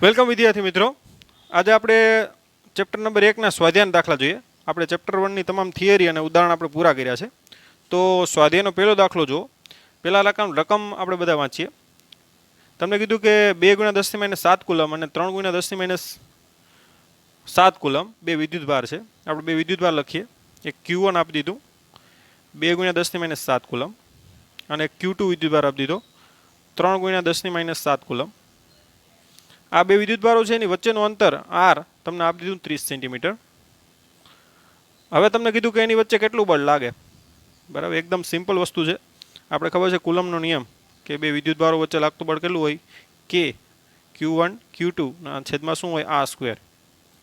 Welcome વિદ્યાર્થી મિત્રો, આજે આપણે ચેપ્ટર નંબર 1ના સ્વાધ્યાયના દાખલા જોઈએ. આપણે ચેપ્ટર 1ની તમામ થિયરી અને ઉદાહરણ આપણે પૂરા કર્યા છે. તો સ્વાધ્યાયનો પહેલો દાખલો જો, પહેલા રકમ આપણે બધા વાંચીએ. તમને કીધું કે 2 × 10⁻7 કુલમ અને 3 × 10⁻7 કુલમ બે વિદ્યુતભાર છે. આપણે બે વિદ્યુતભાર લખીએ. એક Q1 આપી દીધું 2 × 10⁻7 કુલમ અને Q2 વિદ્યુતભાર આપી દીધો 3 × 10⁻7 કુલમ. આ બે વિદ્યુતભારો છે એની વચ્ચેનું અંતર r તમને આપી દીધું 30 સેન્ટીમીટર. હવે તમને કીધું કે એની વચ્ચે કેટલું બળ લાગે. બરાબર, એકદમ સિમ્પલ વસ્તુ છે. આપણે ખબર છે કુલમનો નિયમ કે બે વિદ્યુતભારો વચ્ચે લાગતું બળ કેટલું હોય, k Q1 Q2 ના છેદમાં શું હોય, r સ્ક્વેર.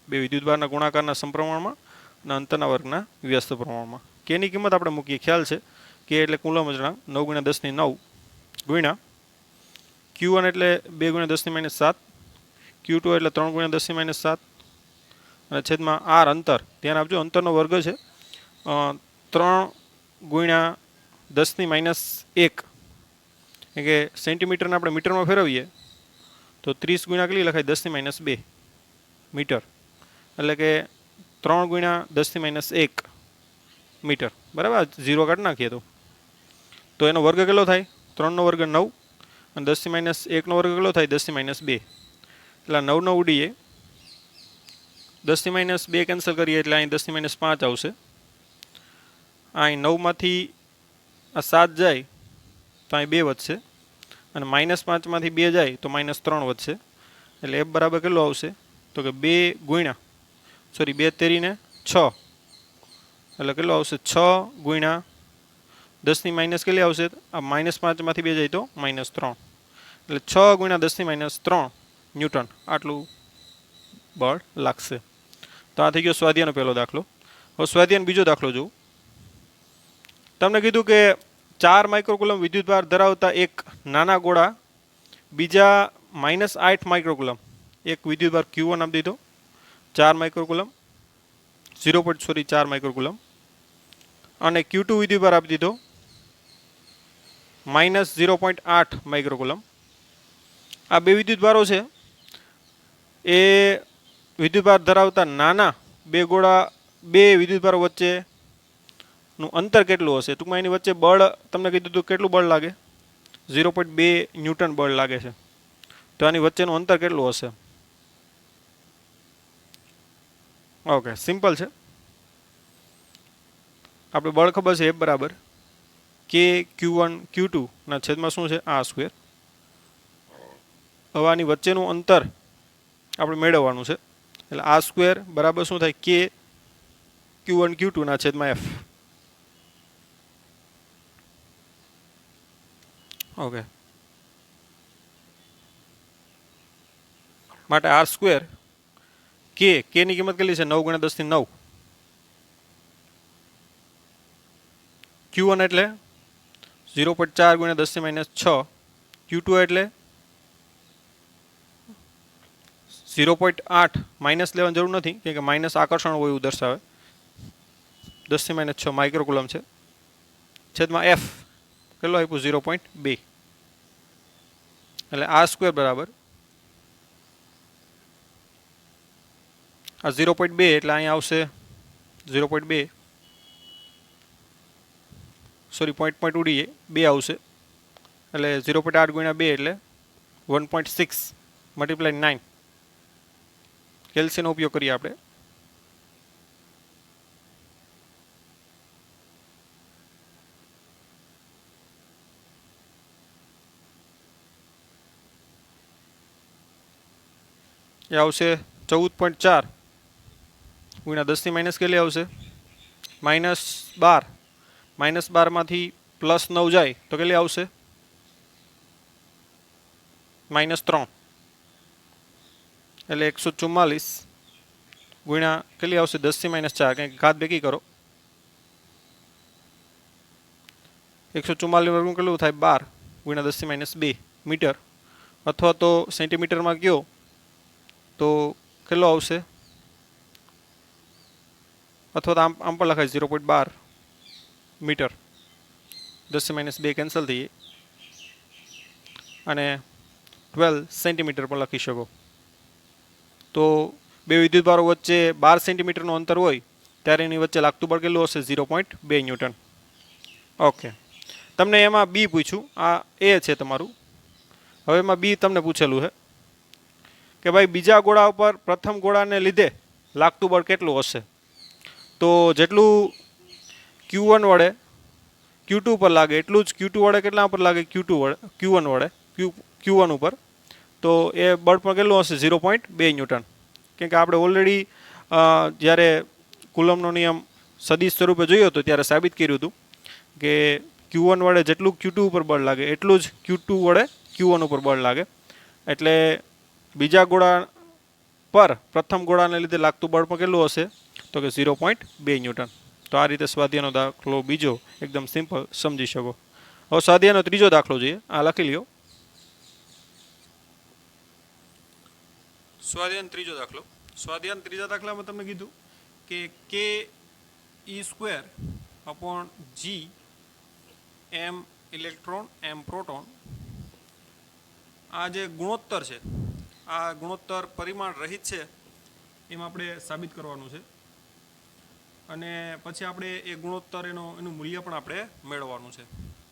બે વિદ્યુતભારના ગુણાકારના સમપ્રમાણમાં અને અંતરના વર્ગના વ્યસ્ત પ્રમાણમાં. k ની કિંમત આપણે મૂકીએ, ખ્યાલ છે k એટલે કુલમ અચળાંક 9 × 10⁹ ગુણ્યા Q1 એટલે 2 × 10⁻7, Q2 એટલે 3 × 10⁻7 અને છેદમાં r અંતર. ધ્યાન આપજો, અંતરનો વર્ગ છે 3 × 10⁻1 કે સેન્ટીમીટરને આપણે મીટરમાં ફેરવીએ તો 30 ગુણ્યા કેટલી લખાય, 10⁻2 મીટર. એટલે કે 3 × 10⁻1 મીટર. બરાબર, 0 કાઢી નાખીએ તો એનો વર્ગ કેટલો થાય, 3નો વર્ગ 9 અને 10⁻1નો વર્ગ કેટલો થાય, 10⁻2. એટલે 9 9 ઉડીએ, 10⁻2 કેન્સલ કરીએ એટલે અહીં 10⁻5 આવશે. અહીં 9માંથી આ 7 જાય તો અહીં 2 વધશે અને -5માંથી 2 જાય તો -3 વધશે. એટલે f બરાબર કેટલું આવશે, તો કે 2 તેરીને 6. એટલે કેટલું આવશે, 6 ગુણ્યા 10ની માઇનસ કેટલી આવશે, આ -5માંથી 2 જાય તો -3. એટલે 6 ગુણ્યા 10⁻3 ન્યૂટન આટલું બળ લાગશે. તો આ થઈ ગયો સ્વાધ્યાયનો પહેલો દાખલો. હવે સ્વાધ્યાયનો બીજો દાખલો જોઉં. તમને કીધું કે 4 માઇક્રોકુલમ વિદ્યુતભાર ધરાવતા એક નાના ગોળા બીજા -8 માઇક્રોકુલમ, એક વિદ્યુતભાર Q1 આપી દીધો 4 માઇક્રોકુલમ 4 માઇક્રોકુલમ અને Q2 વિદ્યુતભાર આપી દીધો -0.8 માઇક્રોકુલમ. આ બે વિદ્યુતભારો છે એ વિદ્યુતભાર ધરાવતા નાના બે વિદ્યુતભારો વચ્ચેનું અંતર કેટલું હશે. ટૂંકમાં એની વચ્ચે બળ તમને કીધું હતું કેટલું બળ લાગે, 0.2 ન્યૂટન બળ લાગે છે. તો આની વચ્ચેનું અંતર કેટલું હશે. ઓકે, સિમ્પલ છે. આપણે બળ ખબર છે f બરાબર k Q1 Q2 ના છેદમાં શું છે, r સ્ક્વેર. હવે આની વચ્ચેનું અંતર આપણે મેળવવાનું છે. એટલે r સ્ક્વેર બરાબર શું થાય, k Q1 Q2 ના છેદમાં f. ઓકે, માટે r સ્ક્વેર k ની કિંમત કેટલી છે, 9 × 10⁹. Q1 એટલે 0.4 × 10⁻6, Q2 એટલે 0.8. માઇનસ લેવાની જરૂર નથી કેમ કે માઇનસ આકર્ષણ હોય એવું દર્શાવે. 10⁻6 માઇક્રોકુલમ છે છેદમાં f કેટલો આપ્યું, 0.2. એટલે r સ્ક્વેર બરાબર આ 0.2 એટલે અહીંયા આવશે 0.2 પોઈન્ટ ઉડીએ 2 આવશે. એટલે 0.8 ગુણ્યા 2 એટલે 1.6 મલ્ટીપ્લાય 9. કેલ્સીનો ઉપયોગ કરીએ આપણે. એ આવશે 14.4 ગુણ્યા 10⁻, કેટલી આવશે, -12. -12માંથી +9 જાય તો કેટલી આવશે, -3. એટલે 144 ગુણ્યા કેટલી આવશે, 10⁻4. કંઈક ઘાત ભેગી કરો, 144 વર્ગનું કેટલું થાય, 12 ગુણ્યા 10⁻2 મીટર. અથવા તો સેન્ટીમીટરમાં ગયો તો કેટલો આવશે, અથવા તો આમ પણ લખાય 0.12 મીટર, 10⁻² કેન્સલ થઈ અને 12 સેન્ટીમીટર પર લખી શકો. તો બે વિદ્યુતભારો વચ્ચે 12 સેન્ટીમીટરનું અંતર હોય ત્યારે એની વચ્ચે લાગતું બળ કેટલું હશે? 0.2 ન્યૂટન. ઓકે, તમને એમાં બી પૂછ્યું, આ એ છે તમારું. હવે એમાં બી તમને પૂછેલું છે કે ભાઈ બીજા ગોળા ઉપર પ્રથમ ગોળાને લીધે લાગતું બળ કેટલું હશે? તો જેટલું Q1 વડે Q2 પર લાગે એટલું જ Q2 વડે કેટલા પર લાગે? Q1 વડે Q1 ઉપર. તો એ બળ પણ કેટલું હશે? 0.2 ન્યૂટન. કેમ કે આપણે ઓલરેડી જ્યારે કુલમનો નિયમ સદિશ સ્વરૂપે જોયો હતો ત્યારે સાબિત કર્યું હતું કે Q1 વડે જેટલું Q2 ઉપર બળ લાગે એટલું જ Q2 વડે Q1 ઉપર બળ લાગે. એટલે બીજા ગોળા પર પ્રથમ ગોળાને લીધે લાગતું બળ પણ કેટલું હશે? તો કે 0.2 ન્યૂટન. તો આ રીતે સ્વાધ્યાયનો દાખલો બીજો એકદમ સિમ્પલ સમજી શકો. હવે સ્વાધ્યાયનો ત્રીજો દાખલો જોઈએ, આ લખી લ્યો. સ્વાધ્યાયનો ત્રીજો દાખલો. સ્વાધ્યાયના ત્રીજા દાખલામાં તમને કીધું કે Ke² upon G m electron m proton, આ જે ગુણોત્તર છે આ ગુણોત્તર પરિમાણ રહિત છે એમ આપણે સાબિત કરવાનું છે. અને પછી આપણે એ ગુણોત્તર એનું મૂલ્ય પણ આપણે મેળવવાનું છે.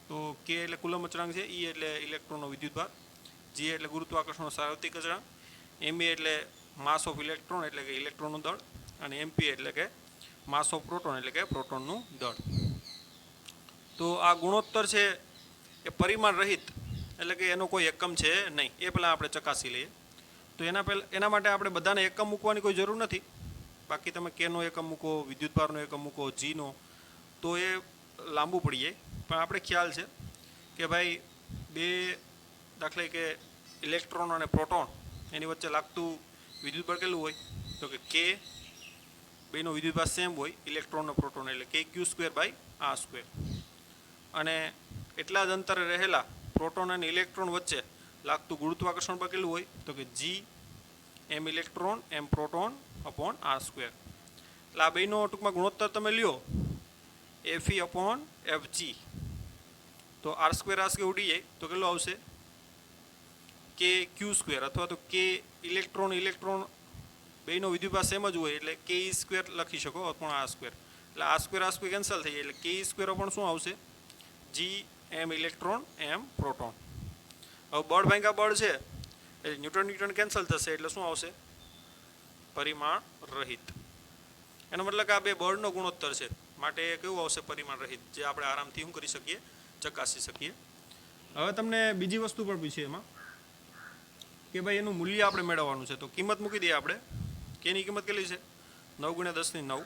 તો કે એટલે કુલમ અચળાંક છે, ઈ એટલે ઇલેક્ટ્રોનનો વિદ્યુતભાર, જી એટલે ગુરુત્વાકર્ષણનો સાર્વત્રિક અચળાંક, એમઈ એટલે માસ ઓફ ઇલેક્ટ્રોન એટલે કે ઇલેક્ટ્રોનનું દળ, અને એમપી એટલે કે માસ ઓફ પ્રોટોન એટલે કે પ્રોટોનનું દળ. તો આ ગુણોત્તર છે એ પરિમાણ રહિત એટલે કે એનો કોઈ એકમ છે નહીં, એ પહેલાં આપણે ચકાસી લઈએ. તો એના માટે આપણે બધાને એકમ મૂકવાની કોઈ જરૂર નથી. બાકી તમે કેનો એકમ મૂકો, વિદ્યુતભારનો એકમ મૂકો, જીનો, તો એ લાંબુ પડી જાય. પણ આપણે ખ્યાલ છે કે ભાઈ બે દાખલા કે ઇલેક્ટ્રોન અને પ્રોટોન એની વચ્ચે લાગતું વિદ્યુતબળ કેટલું હોય? તો કે કે બેનો વિદ્યુતભાર સેમ હોય, ઇલેક્ટ્રોન અને પ્રોટોન, એટલે K(Q²/R²). અને એટલા જ અંતરે રહેલા પ્રોટોન અને ઇલેક્ટ્રોન વચ્ચે લાગતું ગુરુત્વાકર્ષણ બળ કેટલું હોય? તો કે G m electron m proton upon R². એટલે આ બેનો ટૂંકમાં ગુણોત્તર તમે લ્યો Fe/Fg, તો R² ઉડી જાય તો કેટલું આવશે? K(Q²) અથવા તો K ઇલેક્ટ્રોન બેનો વિદ્યુતભાર સેમ જ હોય એટલે Ke² લખી શકો અપોન R². એટલે R² કેન્સલ થઈ જાય એટલે Ke² પણ શું આવશે? G m electron m proton. હવે બળ ભાગ્યા બળ છે એટલે ન્યૂટન કેન્સલ થશે એટલે શું આવશે? પરિમાણ રહિત. એનો મતલબ કે આ બે બળનો ગુણોત્તર છે માટે કેવું આવશે? પરિમાણ રહિત, જે આપણે આરામથી શું કરી શકીએ? ચકાસી શકીએ. હવે તમને બીજી વસ્તુ પણ પૂછીએ એમાં કે ભાઈ એનું મૂલ્ય આપણે મેળવવાનું છે. તો કિંમત મૂકી દઈએ આપણે. કેની કિંમત કેટલી છે? 9 × 10⁹.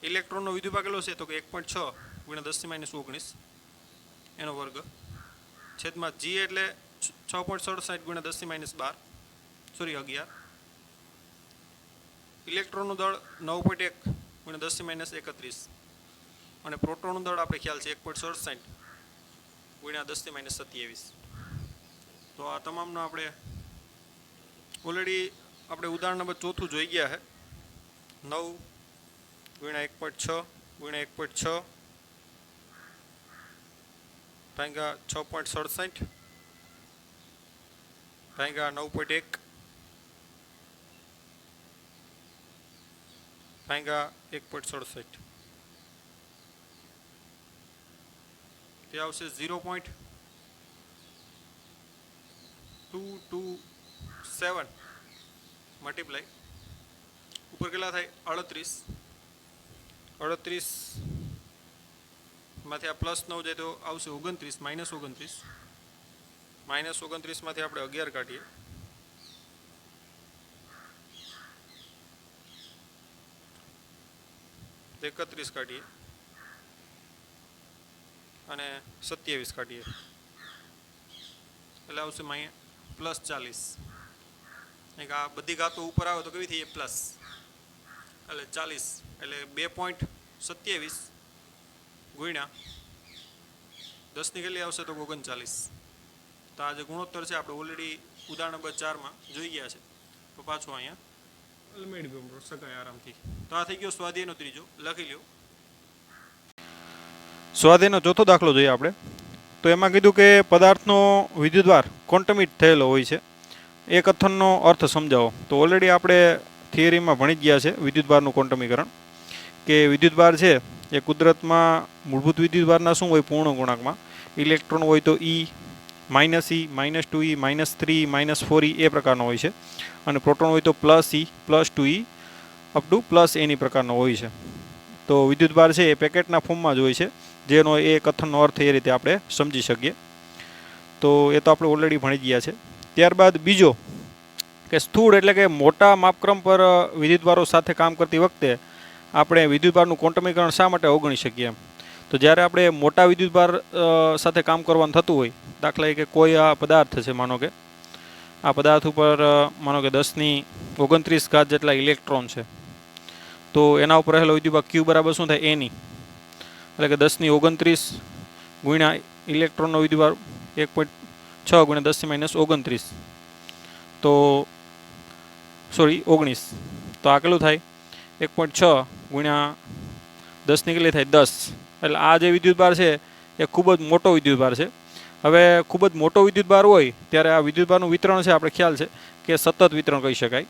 ઇલેક્ટ્રોનનો વિદ્યુતભાર કેટલો છે? તો કે 1.6 × 10⁻19 એનો વર્ગ છેદમાં G એટલે 6.67 × 10⁻11. ઇલેક્ટ્રોનનું દળ 9.1 × 10⁻31 અને પ્રોટોનનું દળ આપણે ખ્યાલ છે 1.67 × 10⁻27. તો આ તમામનો આપણે ઓલરેડી ઉદાહરણ નંબર 4 જોઈ ગયા છે. 9 × 1.6 × 1.6 ભાગ્યા 6.67 ભાગ્યા 9.1 ભાગ્યા 1.67, તે આવશે 0.227 મલ્ટીપ્લાય ઉપર કેટલા થાય? 38 માંથી આ +9 જાય તો આવશે 29 -29 માંથી આપણે 11 કાઢીએ તો 31 કાઢીએ અને 27 કાઢીએ એટલે આવશે +40. આ બધી ઘાતો ઉપર આવે તો કેવી થઈ પ્લસ, એટલે 40 એટલે 2.27 ગુણ્યા 10 ની કેટલી આવશે? તો 39. તો આ જે ગુણોત્તર છે આપણે ઓલરેડી ઉદાહરણ નંબર 4 જોઈ ગયા છે. તો તો પાછું અહીંયા મેળવી શકાય આરામથી. તો આ થઈ ગયો સ્વાધ્યાયનો ત્રીજો. લખી લ્યો. સ્વાધ્યાયનો ચોથો દાખલો જોઈએ આપણે. તો એમાં કીધું કે પદાર્થનો વિદ્યુતભાર ક્વોન્ટમિટ થયેલો હોય છે. એ કથનનો અર્થ સમજાવો. તો ઓલરેડી આપણે થિયરીમાં ભણી જ ગયા છે વિદ્યુતભારનું ક્વોન્ટમીકરણ, કે વિદ્યુતભાર છે એ કુદરતમાં મૂળભૂત વિદ્યુતભારના શું હોય પૂર્ણ ગુણાંકમાં. ઇલેક્ટ્રોન હોય તો E, -E, -2E, -3, -4E એ પ્રકારનો હોય છે. અને પ્રોટોન હોય તો +E, +2E up to +N પ્રકારનો હોય છે. તો વિદ્યુતભાર છે એ પેકેટના ફોર્મમાં જ હોય છે, જેનો એ કથનનો અર્થ એ રીતે આપણે સમજી શકીએ. તો એ તો આપણે ઓલરેડી ભણી ગયા છે. ત્યારબાદ બીજો કે સ્થૂળ એટલે કે મોટા માપક્રમ પર વિદ્યુતભારો સાથે કામ કરતી વખતે આપણે વિદ્યુતભારનું ક્વોન્ટમીકરણ શા માટે અવગણી શકીએ એમ. તો જ્યારે આપણે મોટા વિદ્યુતભાર સાથે કામ કરવાનું થતું હોય, દાખલા તરીકે કોઈ આ પદાર્થ છે, માનો કે આ પદાર્થ ઉપર માનો કે 10⁻29 જેટલા ઇલેક્ટ્રોન છે, તો એના ઉપર રહેલો વિદ્યુતભાર Q બરાબર શું થાય Ne, એટલે કે 10⁻29 ગુણ્યા ઇલેક્ટ્રોનનો વિદ્યુતભાર 1.6 ગુણ્યા 10⁻29, તો સોરી 19, તો આ કેટલું થાય 1.6 ગુણ્યા 10 કેટલી થાય 10. એટલે આ જે વિદ્યુતભાર છે એ ખૂબ જ મોટો વિદ્યુતભાર છે. હવે ખૂબ જ મોટો વિદ્યુતભાર હોય ત્યારે આ વિદ્યુતભારનું વિતરણ છે આપણે ખ્યાલ છે કે સતત વિતરણ કહી શકાય,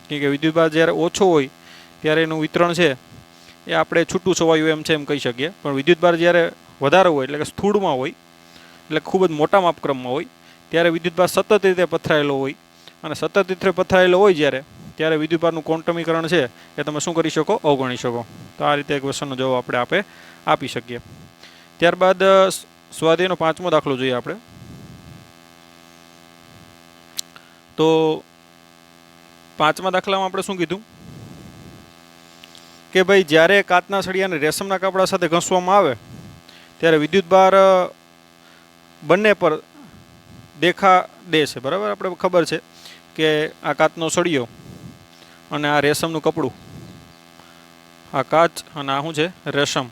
કેમ કે વિદ્યુતભાર જ્યારે ઓછો હોય ત્યારે એનું વિતરણ છે એ આપણે છૂટું છવાયું એમ છે એમ કહી શકીએ. પણ વિદ્યુતભાર જ્યારે વધારે હોય એટલે કે સ્થૂળમાં હોય, એટલે ખૂબ જ મોટા માપક્રમમાં હોય, ત્યારે વિદ્યુતભાર સતત રીતે પથરાયેલો હોય. અને સતત રીતે પથરાયેલો હોય ત્યારે વિદ્યુતભારનું ક્વોન્ટમીકરણ છે એ તમે શું કરી શકો અવગણી શકો. તો આ રીતે એક ક્વેશ્ચનનો જવાબ આપણે આપી શકીએ. ત્યારબાદ સ્વાધ્યાયનો પાંચમો દાખલો જોઈએ આપણે. તો પાંચમા દાખલામાં આપણે શું કીધું કે ભાઈ જ્યારે કાચના સળિયાને રેશમના કપડા સાથે ઘસવામાં આવે ત્યારે વિદ્યુતભાર બંને પર દેખા દે છે. બરાબર, આપણે ખબર છે કે આ કાચનો સળિયો અને આ રેશમનું કપડું, આ કાચ અને આ શું છે રેશમ,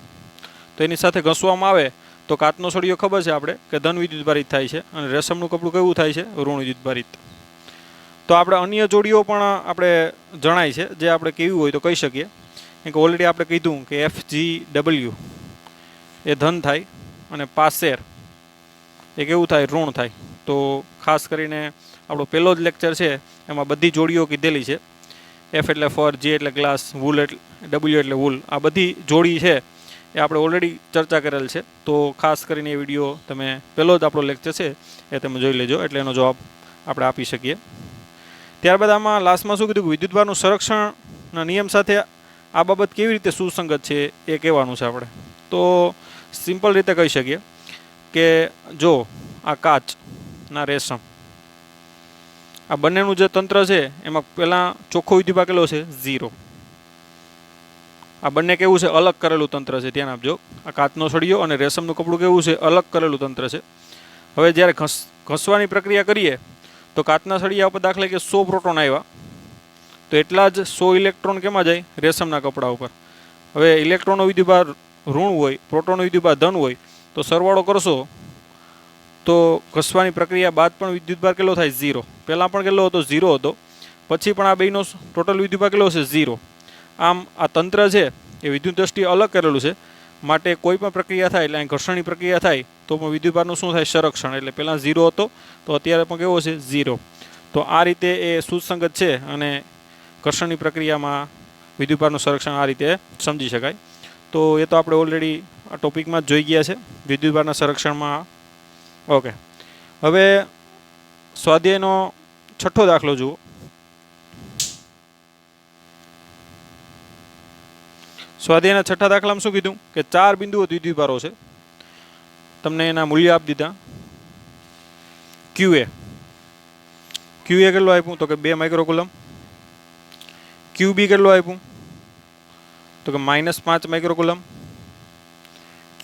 તો એની સાથે ઘસવામાં આવે તો કાચનો સળિયો ખબર છે આપણે કે ધન વિદ્યુતભારિત થાય છે અને રેશમનું કપડું કેવું થાય છે ઋણ વિદ્યુતભારિત. તો આપણે અન્ય જોડીઓ પણ આપણે જણાય છે જે આપણે કેવી હોય તો કહી શકીએ, કેમ કે ઓલરેડી આપણે કીધું કે FGW એ ધન થાય અને પાસેર એ કેવું થાય ઋણ થાય. તો ખાસ કરીને આપણો પહેલો જ લેક્ચર છે એમાં બધી જોડીઓ કીધેલી છે. F એટલે ફર, G એટલે ગ્લાસ, વૂલ એટલે W એટલે વૂલ, આ બધી જોડી છે એ આપણે ઓલરેડી ચર્ચા કરેલ છે. તો ખાસ કરીને એ વિડીયો તમે પહેલો જ આપણો લેક્ચર છે એ તમે જોઈ લેજો, એટલે એનો જવાબ આપણે આપી શકીએ. ત્યારબાદ આમાં લાસ્ટમાં શું કીધું કે વિદ્યુતભારનું સંરક્ષણના નિયમ સાથે આ બાબત કેવી રીતે સુસંગત છે એ કહેવાનું છે આપણે. તો સિમ્પલ રીતે કહી શકીએ કે જો આ કાચના રેશમ, આ બંનેનું જે તંત્ર છે એમાં પહેલાં ચોખ્ખો વિદ્યુતભાર કેટલો છે 0. આ બંને કેવું છે અલગ કરેલું તંત્ર છે, ધ્યાન આપજો. આ કાચનો સળિયો અને રેશમનું કપડું કેવું છે અલગ કરેલું તંત્ર છે. હવે જ્યારે ઘસવાની પ્રક્રિયા કરીએ તો કાચના સળિયા ઉપર દાખલા કે 100 પ્રોટોન આવ્યા, તો એટલા જ 100 ઇલેક્ટ્રોન કેમાં જાય રેશમના કપડા ઉપર. હવે ઇલેક્ટ્રોનનો વિદ્યુતભાર ઋણ હોય, પ્રોટોનનો વિદ્યુતભાર ધન હોય, તો સરવાળો કરશો તો ઘસવાની પ્રક્રિયા બાદ પણ વિદ્યુતભાર કેટલો થાય 0. પહેલાં પણ કેટલો હતો 0 હતો, પછી પણ આ બેનો ટોટલ વિદ્યુતભાર કેટલો છે 0. આમ આ તંત્ર છે એ વિદ્યુત દ્રષ્ટિએ અલગ કરેલું છે, માટે કોઈ પણ પ્રક્રિયા થાય એટલે અહીં ઘર્ષણની પ્રક્રિયા થાય તો પણ વિદ્યુતભારનું શું થાય સંરક્ષણ. એટલે પહેલાં 0 હતો તો અત્યારે પણ કેવો છે 0. તો આ રીતે એ સુસંગત છે અને ઘર્ષણની પ્રક્રિયામાં વિદ્યુતભારનું સંરક્ષણ આ રીતે સમજી શકાય. તો એ તો આપણે ઓલરેડી આ ટોપિકમાં જ જોઈ ગયા છે વિદ્યુતભારના સંરક્ષણમાં. ઓકે, હવે સ્વાધ્યાયનો છઠ્ઠો દાખલો જુઓ. સ્વાધ્યાયના છઠ્ઠા દાખલામાં શું કીધું કે 4 બિંદુઓ વિદ્યુતભારો છે, તમને એના મૂલ્ય આપી દીધા. QA કેટલું આપ્યું તો કે 2 માઇક્રોકુલમ. QB કેટલું આપ્યું તો કે -5 માઇક્રોકુલમ.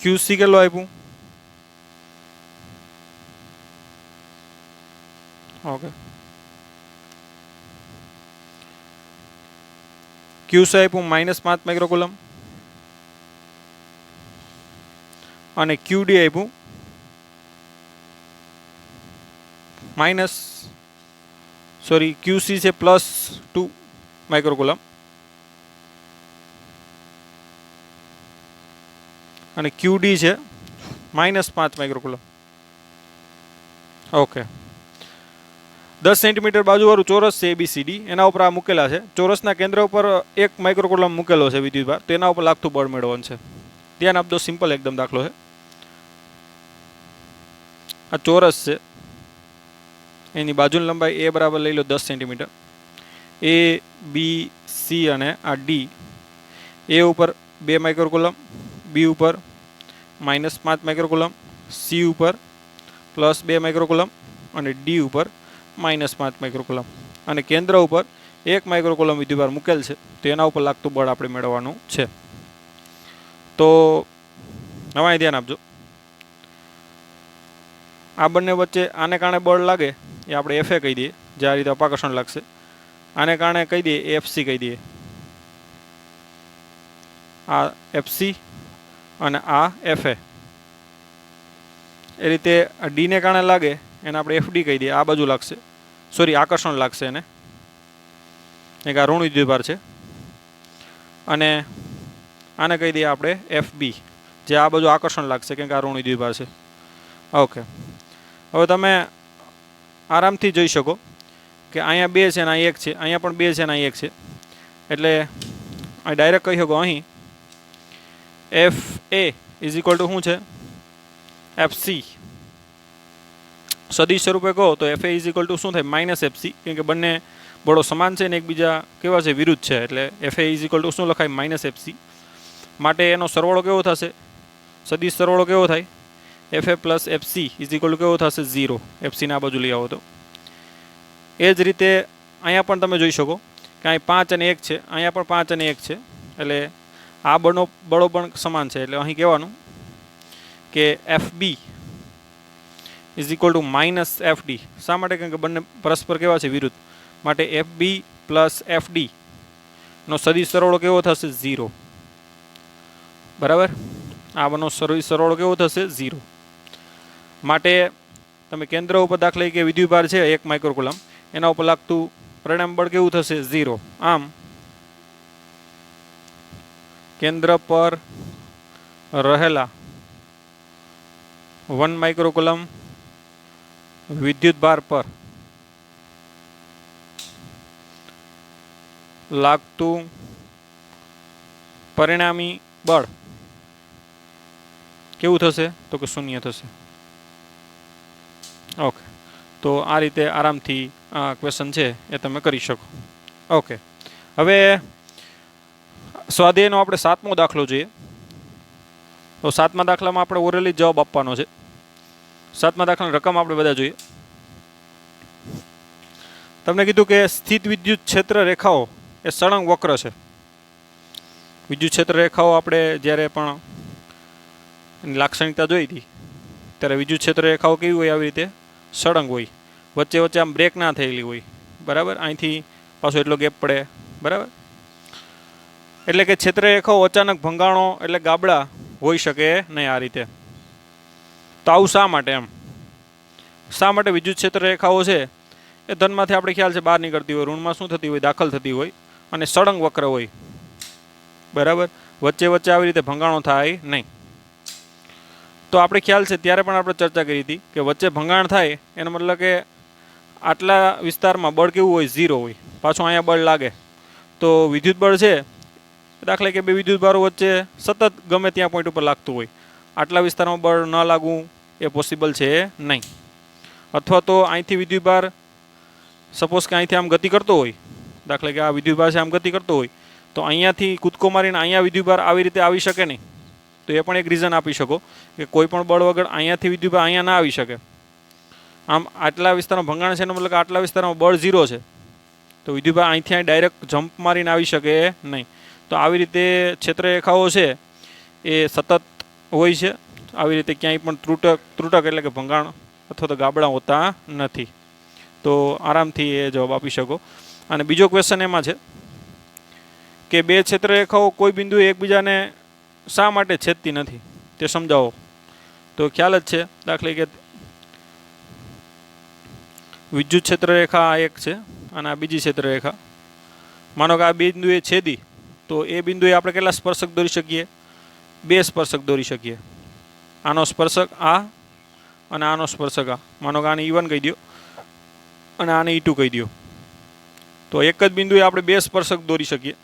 QC કેટલું આપ્યું ઓકે QC આપ્યું -5 માઇક્રોકુલમ અને QD આપ્યું સોરી ક્યુસી છે +2 માઇક્રોકુલમ અને ક્યુડી છે -5 માઇક્રોકુલમ. ઓકે, 10 સેન્ટીમીટર બાજુવાળું ચોરસ છે ABCD, એના ઉપર આ મૂકેલા છે. ચોરસના કેન્દ્ર ઉપર 1 માઇક્રોકુલમ મૂકેલો છે વિદ્યુતભાર, તેના ઉપર લાગતું બળ મેળવવાનું છે. ધ્યાન આપજો, સિમ્પલ એકદમ દાખલો છે. આ ચોરસ છે, એની બાજુની લંબાઈ A બરાબર લઈ લો 10 સેન્ટીમીટર. A, B, C અને આ D. A ઉપર 2 માઇક્રોકુલમ, B ઉપર -5 માઇક્રોકુલમ, C ઉપર +2 માઇક્રોકુલમ અને D ઉપર -5 માઇક્રોકુલમ અને કેન્દ્ર ઉપર 1 માઇક્રોકુલમ વિદ્યુતભાર મૂકેલ છે. તો એના ઉપર લાગતું બળ આપણે મેળવવાનું છે. તો હવે અહીં ધ્યાન આપજો, આ બંને વચ્ચે આને કારણે બળ લાગે એ આપણે FA કહી દઈએ, જે આ રીતે અપાકર્ષણ લાગશે. આને કારણે કહી દઈએ FC કહી દઈએ. આ FC અને આ FA. એ રીતે D ને કારણે લાગે એને આપણે FD કહી દઈએ. આ બાજુ લાગશે, સોરી આકર્ષણ લાગશે એને, એક આ ઋણ વિદ્યુતભાર છે. અને આને કહી દઈએ આપણે FB, જે આ બાજુ આકર્ષણ લાગશે કેમ કે આ ઋણ વિદ્યુતભાર છે. ઓકે, હવે તમે આરામથી જોઈ શકો કે અહીંયા 2 છે અને અહીં 1 છે, અહીંયા પણ 2 છે અને અહીં 1 છે. એટલે આ ડાયરેક્ટ કહી શકો અહીં FA ઇઝ ઇક્વલ ટુ શું છે FC. સદિશ સ્વરૂપે કહો તો FA ઇઝ ઇક્વલ ટુ શું થાય -FC, કેમ કે બંને બળો સમાન છે ને એકબીજા કેવા છે વિરુદ્ધ છે. એટલે FA ઇઝ ઇક્વલ ટુ શું લખાય -FC. માટે એનો સરવાળો કેવો થશે, સદિશ સરવાળો કેવો થાય FA + FC is equal to કેવો થશે 0. FC ને આ બાજુ લઈ આવો તો. એ જ રીતે અહીંયા પણ તમે જોઈ શકો કે અહીં 5 અને 1 છે, અહીંયા પણ 5 અને 1 છે. એટલે આ બળો પણ સમાન છે. એટલે અહીં કહેવાનું કે FB is equal to -FD. શા માટે? કેમ કે બંને પરસ્પર કેવા છે વિરુદ્ધ. માટે FB + FD નો સદિશ સરવાળો કેવો થશે 0. બરાબર, આ બંને સદિશ સરવાળો કેવો થશે 0. માટે તમે કેન્દ્ર ઉપર દાખલા કે વિદ્યુતભાર છે 1 માઇક્રોકુલમ, એના ઉપર લાગતું પરિણામ બળ કેવું થશે 0. આમ કેન્દ્ર પર રહેલા 1 માઇક્રોકુલમ વિદ્યુતભાર પર લાગતું પરિણામી બળ કેવું થશે તો કે 0 થશે. ઓકે, તો આ રીતે આરામથી આ ક્વેશ્ચન છે એ તમે કરી શકો. ઓકે, હવે સ્વાધ્યાયનો આપણે 7મો દાખલો જોઈએ. તો 7મા દાખલામાં આપણે ઓરલી જવાબ આપવાનો છે. 7મા દાખલાની રકમ આપણે બધા જોઈએ. તમને કીધું કે સ્થિત વિદ્યુત ક્ષેત્ર રેખાઓ એ સળંગ વક્ર છે. વિદ્યુત ક્ષેત્ર રેખાઓ આપણે જ્યારે પણ એની લાક્ષણિકતા જોઈ હતી ત્યારે વિદ્યુત ક્ષેત્ર રેખાઓ કેવી હોય, આવી રીતે સળંગ હોય, વચ્ચે વચ્ચે આમ બ્રેક ના થયેલી હોય. બરાબર, અહીંથી પાછો એટલો ગેપ પડે. બરાબર, એટલે કે ક્ષેત્ર રેખાઓ અચાનક ભંગાણો એટલે ગાબડા હોઈ શકે નહીં આ રીતે. તો આવું શા માટે? એમ શા માટે વિદ્યુત ક્ષેત્ર રેખાઓ છે એ ધનમાંથી આપણે ખ્યાલ છે બહાર નીકળતી હોય, ઋણમાં શું થતી હોય દાખલ થતી હોય અને સળંગ વક્ર હોય. બરાબર, વચ્ચે વચ્ચે આવી રીતે ભંગાણો થાય નહીં. તો આપણે ખ્યાલ છે ત્યારે પણ આપણે ચર્ચા કરી હતી કે વચ્ચે ભંગાણ થાય એનો મતલબ કે આટલા વિસ્તારમાં બળ કેવું હોય 0 હોય, પાછું અહીંયા બળ લાગે. તો વિદ્યુત બળ છે દાખલા કે 2 વિદ્યુતભારો વચ્ચે સતત ગમે ત્યાં પોઈન્ટ ઉપર લાગતું હોય, આટલા વિસ્તારમાં બળ ન લાગવું એ પોસિબલ છે નહીં. અથવા તો અહીંથી વિદ્યુતભાર સપોઝ કે અહીંથી આમ ગતિ કરતો હોય, દાખલા કે આ વિદ્યુતભાર છે આમ ગતિ કરતો હોય, તો અહીંયાથી કૂદકો મારીને અહીંયા વિદ્યુતભાર આવી રીતે આવી શકે નહીં. તો એ પણ એક રીઝન આપી શકો કે કોઈ પણ બળ વગર અહીંયાથી વિદ્યુતભાર અહીંયા ના આવી શકે. આમ આટલા વિસ્તારમાં ભંગાણ છે એનો મતલબ કે આટલા વિસ્તારમાં બળ 0 છે, તો વિદ્યુતભાર અહીંથી અહીં ડાયરેક્ટ જમ્પ મારીને આવી શકે નહીં. તો આવી રીતે ક્ષેત્ર રેખાઓ છે એ સતત હોય છે. આવી રીતે ક્યાંય પણ ત્રુટક એટલે કે ભંગાણ અથવા તો ગાબડા હોતા નથી. તો આરામથી એ જવાબ આપી શકો. અને બીજો ક્વેશ્ચન એમાં છે કે 2 ક્ષેત્ર રેખાઓ કોઈ બિંદુએ એકબીજાને શા માટે છેદતી નથી તે સમજાવો. તો ખ્યાલ જ છે, દાખલા કે વિદ્યુત ક્ષેત્ર રેખા આ એક છે અને આ બીજી ક્ષેત્રરેખા. માનો કે આ બિંદુએ છેદી તો એ બિંદુએ આપણે કેટલા સ્પર્શક દોરી શકીએ? 2 સ્પર્શક દોરી શકીએ. આનો સ્પર્શક આ અને આનો સ્પર્શક આ. માનો કે આને E1 કહી દો અને આને E2 કહી દો. તો એક જ બિંદુએ આપણે 2 સ્પર્શક દોરી શકીએ.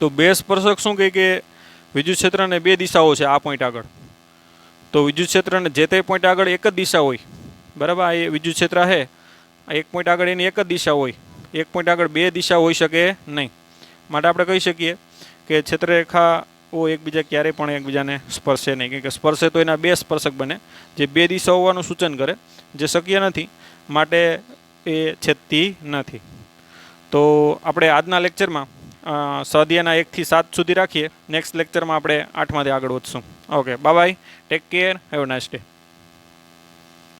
તો 2 સ્પર્શક શું કહે કે વિદ્યુત ક્ષેત્રને 2 દિશાઓ છે આ પોઈન્ટ આગળ. તો વિદ્યુત ક્ષેત્રને જે તે પોઈન્ટ આગળ એક જ દિશા હોય, બરાબર. આ એ વિદ્યુત ક્ષેત્ર છે, આ એક પોઈન્ટ આગળ એની એક જ દિશા હોય. એક પોઈન્ટ આગળ 2 દિશા હોઈ શકે નહીં. માટે આપણે કહી શકીએ કે ક્ષેત્રરેખાઓ એકબીજા ક્યારેય પણ એકબીજાને સ્પર્શે નહીં. કેમ કે સ્પર્શે તો એના 2 સ્પર્શક બને જે 2 દિશા હોવાનું સૂચન કરે, જે શક્ય નથી, માટે એ છેદતી નથી. તો આપણે આજના લેક્ચરમાં સ્વાધ્યાયના 1 થી 7 સુધી રાખીએ. નેક્સ્ટ લેક્ચરમાં આપણે 8માંથી આગળ વધશું. Okay, bye bye, take care, have a nice day.